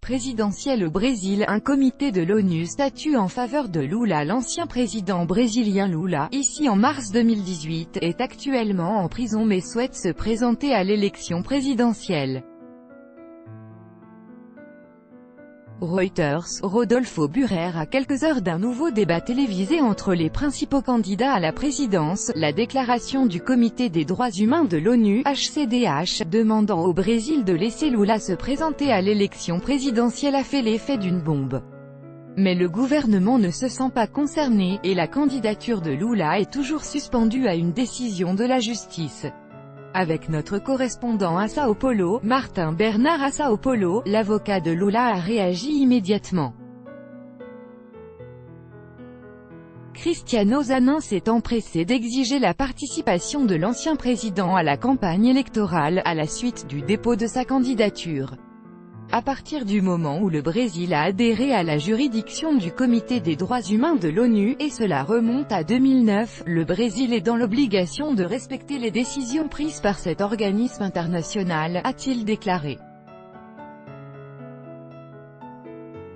présidentielle au Brésil. Un comité de l'ONU statue en faveur de Lula. L'ancien président brésilien Lula, ici en mars 2018, est actuellement en prison mais souhaite se présenter à l'élection présidentielle. Reuters, Rodolfo Burrer à quelques heures d'un nouveau débat télévisé entre les principaux candidats à la présidence. La déclaration du Comité des droits humains de l'ONU, HCDH, demandant au Brésil de laisser Lula se présenter à l'élection présidentielle a fait l'effet d'une bombe. Mais le gouvernement ne se sent pas concerné, et la candidature de Lula est toujours suspendue à une décision de la justice. Avec notre correspondant à Sao Paulo, Martin Bernard à Sao Paulo, l'avocat de Lula a réagi immédiatement. Cristiano Zanin s'est empressé d'exiger la participation de l'ancien président à la campagne électorale, à la suite du dépôt de sa candidature. À partir du moment où le Brésil a adhéré à la juridiction du Comité des droits humains de l'ONU, et cela remonte à 2009, le Brésil est dans l'obligation de respecter les décisions prises par cet organisme international, a-t-il déclaré.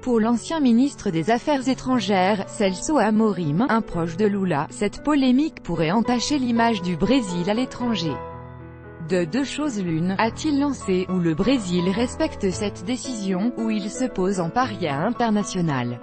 Pour l'ancien ministre des Affaires étrangères, Celso Amorim, un proche de Lula, cette polémique pourrait entacher l'image du Brésil à l'étranger. De deux choses l'une, a-t-il lancé, ou le Brésil respecte cette décision, ou il se pose en paria international.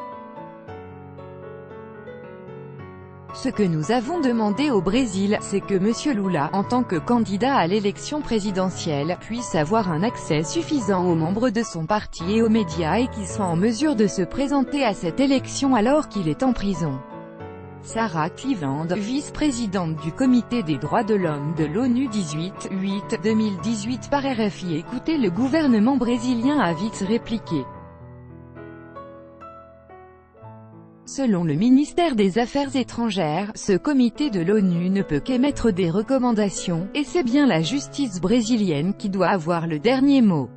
Ce que nous avons demandé au Brésil, c'est que M. Lula, en tant que candidat à l'élection présidentielle, puisse avoir un accès suffisant aux membres de son parti et aux médias et qu'il soit en mesure de se présenter à cette élection alors qu'il est en prison. Sarah Cleveland, vice-présidente du Comité des droits de l'homme de l'ONU 18/8/2018 par RFI. Écoutez, le gouvernement brésilien a vite répliqué. Selon le ministère des Affaires étrangères, ce comité de l'ONU ne peut qu'émettre des recommandations, et c'est bien la justice brésilienne qui doit avoir le dernier mot.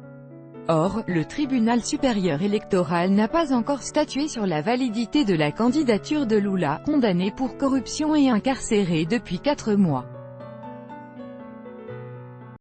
Or, le tribunal supérieur électoral n'a pas encore statué sur la validité de la candidature de Lula, condamné pour corruption et incarcéré depuis 4 mois.